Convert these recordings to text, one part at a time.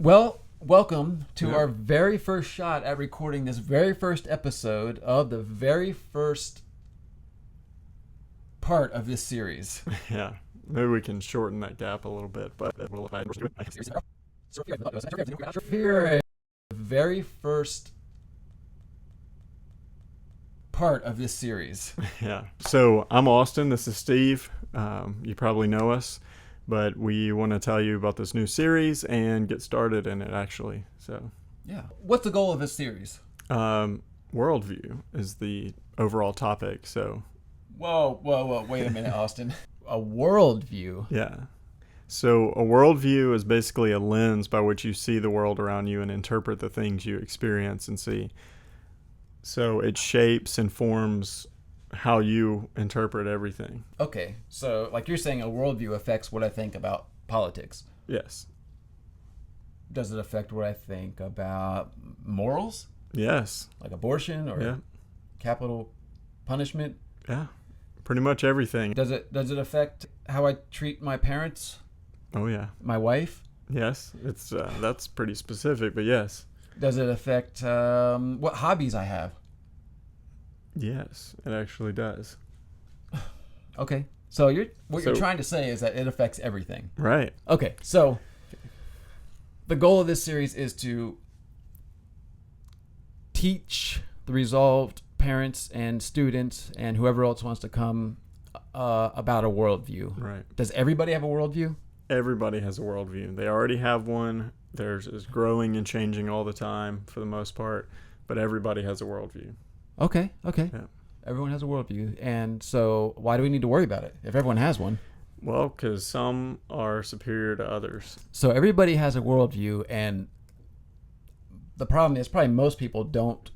Well, welcome to our very first shot at recording this very first episode of the very first part of this series. Yeah, maybe we can shorten that gap a little bit, but we'll Very first part of this series. Yeah. So I'm Austin. This is Steve. You probably know us, but we want to tell you about this new series and get started in it, actually. So, yeah. What's the goal of this series? Worldview is the overall topic. So, Whoa. Wait a minute, Austin. A worldview? yeah. So a worldview is basically a lens by which you see the world around you and interpret the things you experience and see. So it shapes and forms how you interpret everything. Okay, so like you're saying, a worldview affects what I think about politics. Yes. Does it affect what I think about morals? Yes. Like abortion or capital punishment? Yeah. Pretty much everything. Does it affect how I treat my parents? Oh yeah. My wife? Yes. It's that's pretty specific, but yes. Does it affect what hobbies I have? Yes, it actually does. Okay. So you're trying to say is that it affects everything. Right. Okay. So the goal of this series is to teach the resolved parents and students and whoever else wants to come about a worldview. Right. Does everybody have a worldview? Everybody has a worldview. They already have one. Theirs is growing and changing all the time for the most part, but everybody has a worldview. Okay. Yeah. Everyone has a worldview. And so why do we need to worry about it if everyone has one? Well, because some are superior to others. So everybody has a worldview, and the problem is probably most people don't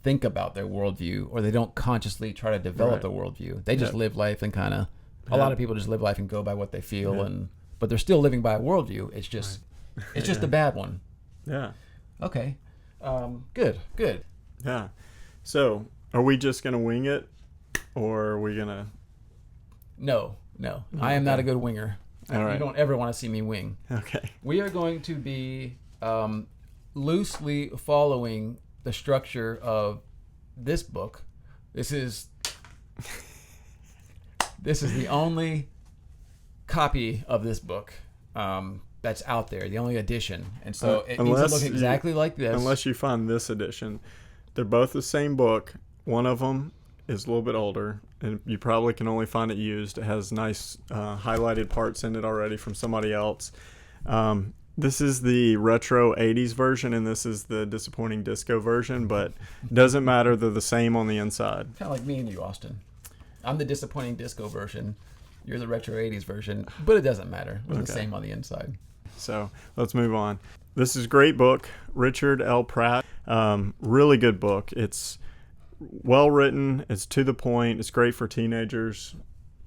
think about their worldview, or they don't consciously try to develop a worldview. They just live life and kind of, a lot of people just live life and go by what they feel, but they're still living by a worldview. It's just, it's just a bad one. Yeah. Okay. Good. Yeah. So, are we just going to wing it, or are we going to... No. I am not a good winger. All right. You don't ever want to see me wing. Okay. We are going to be loosely following the structure of this book. This is the only copy of this book that's out there, the only edition. And so it needs to look exactly like this. Unless you find this edition. They're both the same book. One of them is a little bit older, and you probably can only find it used. It has nice highlighted parts in it already from somebody else. This is the retro 80s version, and this is the disappointing disco version, but it doesn't matter. They're the same on the inside. Kind of like me and you, Austin. I'm the disappointing disco version. You're the retro 80s version, but it doesn't matter. We're the same on the inside. So let's move on. This is a great book, Richard L. Pratt. Really good book. It's well written. It's to the point. It's great for teenagers.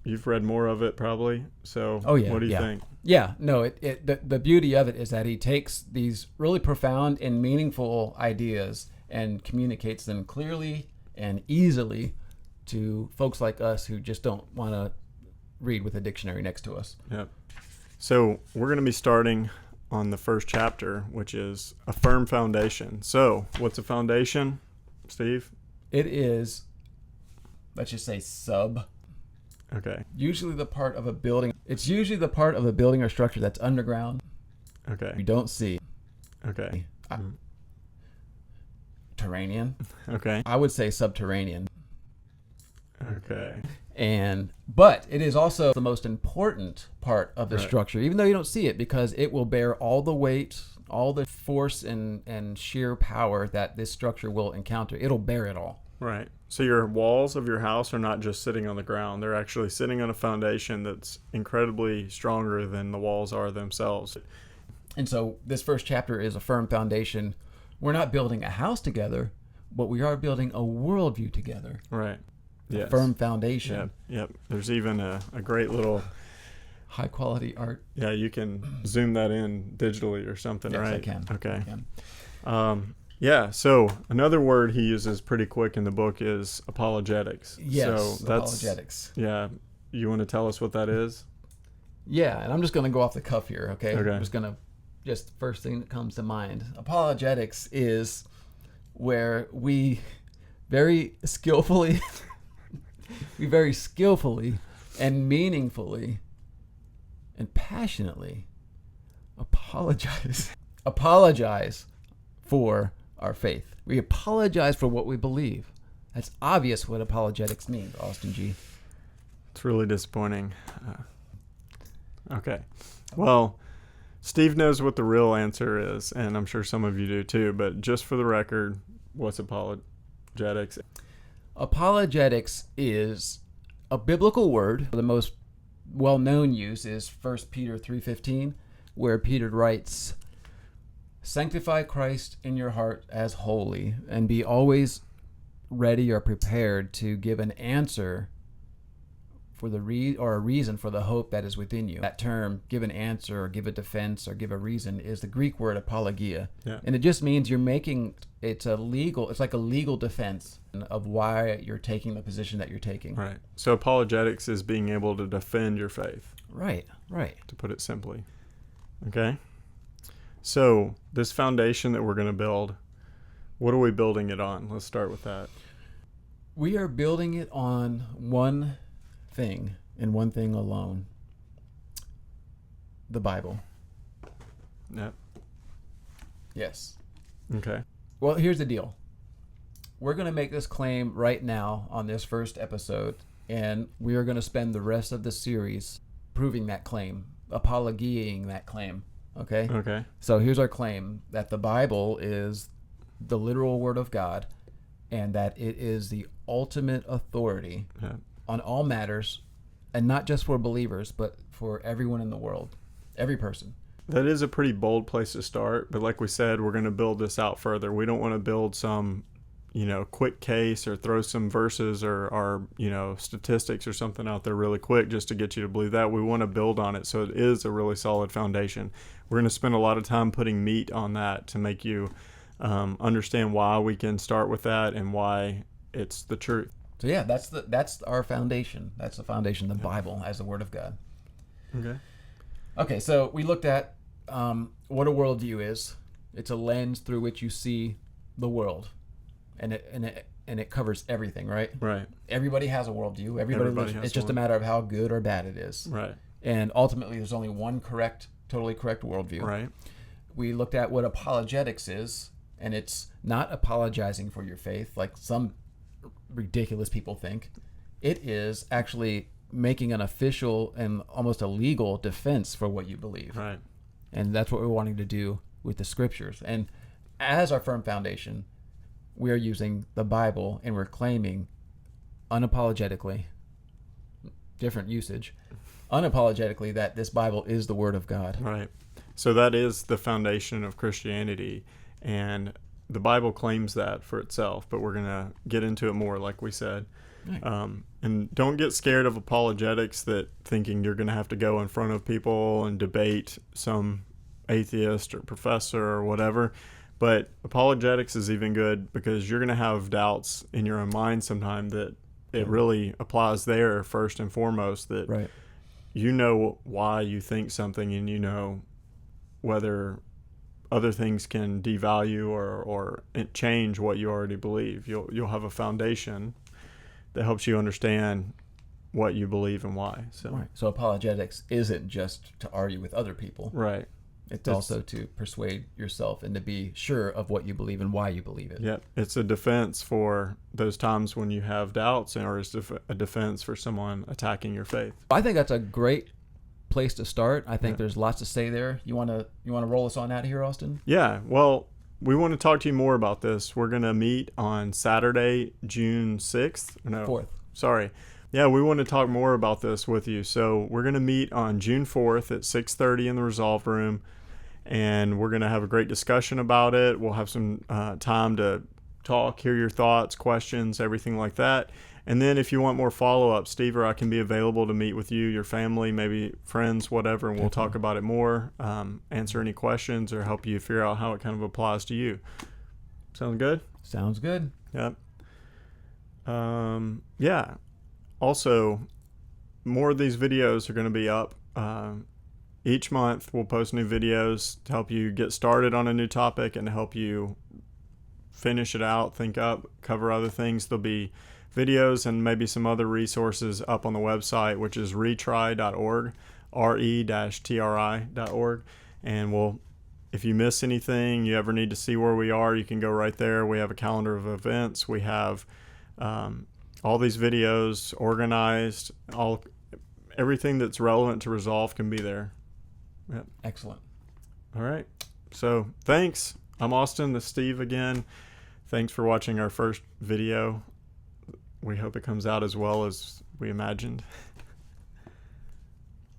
You've read more of it probably. So what do you think? Yeah, no, the beauty of it is that he takes these really profound and meaningful ideas and communicates them clearly and easily to folks like us who just don't want to read with a dictionary next to us. Yep. So we're going to be starting on the first chapter, which is a firm foundation. So what's a foundation, Steve? It is, let's just say, sub. Okay. Usually the part of a building. It's usually the part of a building or structure that's underground. Okay. We don't see. Okay. Terranean. Okay. I would say subterranean. Okay. But it is also the most important part of the structure, even though you don't see it, because it will bear all the weight, all the force and sheer power that this structure will encounter. It'll bear it all. Right. So your walls of your house are not just sitting on the ground. They're actually sitting on a foundation that's incredibly stronger than the walls are themselves. And so this first chapter is a firm foundation. We're not building a house together, but we are building a worldview together. Right. Yes. A firm foundation. Yep. There's even a great little... high quality art. Yeah, you can zoom that in digitally or something, yes, right? I can. Okay. I can. Yeah, so another word he uses pretty quick in the book is apologetics. Yes, so that's, apologetics. Yeah, you want to tell us what that is? Yeah, and I'm just going to go off the cuff here, okay? Okay. I'm just going to just first thing that comes to mind. Apologetics is where we very skillfully, and meaningfully and passionately apologize for our faith. We apologize for what we believe. That's obvious what apologetics means, Austin G. It's really disappointing. Okay. Well, Steve knows what the real answer is, and I'm sure some of you do too, but just for the record, what's apologetics? Apologetics is a biblical word. The most well-known use is 1 Peter 3:15, where Peter writes, "Sanctify Christ in your heart as holy, and be always ready or prepared to give an answer for a reason for the hope that is within you." That term, give an answer or give a defense or give a reason, is the Greek word apologia. Yeah. And it just means it's like a legal defense of why you're taking the position that you're taking. Right. So apologetics is being able to defend your faith. Right. To put it simply. Okay. So this foundation that we're going to build, what are we building it on? Let's start with that. We are building it on one thing and one thing alone: the Bible. Yep. Yes. Okay. Well, here's the deal. We're going to make this claim right now on this first episode, and we are going to spend the rest of the series proving that claim, apologiating that claim. Okay? Okay. So here's our claim: that the Bible is the literal Word of God, and that it is the ultimate authority on all matters, and not just for believers, but for everyone in the world, every person. That is a pretty bold place to start, but like we said, we're going to build this out further. We don't want to build some, quick case or throw some verses or statistics or something out there really quick just to get you to believe that. We want to build on it so it is a really solid foundation. We're going to spend a lot of time putting meat on that to make you understand why we can start with that and why it's the truth. So yeah, that's our foundation. That's the foundation, the Bible as the Word of God. Okay, so we looked at what a worldview is. It's a lens through which you see the world, and it covers everything, right? Right. Everybody has a worldview. Everybody has. It's just a matter of how good or bad it is. Right. And ultimately, there's only one totally correct worldview. Right. We looked at what apologetics is, and it's not apologizing for your faith like some ridiculous people think. It is actually making an official and almost a legal defense for what you believe. Right. And that's what we're wanting to do with the scriptures. And as our firm foundation, we are using the Bible, and we're claiming unapologetically, different usage, unapologetically, that this Bible is the Word of God. Right. So that is the foundation of Christianity, and the Bible claims that for itself, but we're going to get into it more, like we said. Right. And don't get scared of apologetics, that thinking you're going to have to go in front of people and debate some atheist or professor or whatever. But apologetics is even good because you're going to have doubts in your own mind sometime that it really applies there first and foremost, that Right. you know why you think something, and you know whether other things can devalue or change what you already believe. You'll have a foundation that helps you understand what you believe and why. So apologetics isn't just to argue with other people. Right. It's also to persuade yourself and to be sure of what you believe and why you believe it. Yep. It's a defense for those times when you have doubts, or it's a defense for someone attacking your faith. I think that's a great place to start. I think there's lots to say there. You want to roll us on out of here, Austin? Yeah. Well, we want to talk to you more about this. We're going to meet on Saturday, June 6th. No, 4th. Sorry. Yeah, we want to talk more about this with you. So we're going to meet on June 4th at 6:30 in the Resolve Room, and we're going to have a great discussion about it. We'll have some time to talk, hear your thoughts, questions, everything like that. And then if you want more follow-up, Steve or I can be available to meet with you, your family, maybe friends, whatever, and we'll talk about it more, answer any questions, or help you figure out how it kind of applies to you. Sound good? Sounds good. Yep. Yeah. Also, more of these videos are going to be up each month we'll post new videos to help you get started on a new topic and help you finish it out, think up, cover other things. There'll be videos and maybe some other resources up on the website, which is retry.org, re-tri.org. And if you miss anything, you ever need to see where we are, you can go right there. We have a calendar of events. We have all these videos organized. Everything that's relevant to Resolve can be there. Yep. Excellent. All right. So thanks. I'm Austin. This is Steve again. Thanks for watching our first video. We hope it comes out as well as we imagined.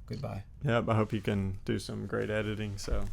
Goodbye. Yep. I hope you can do some great editing. So.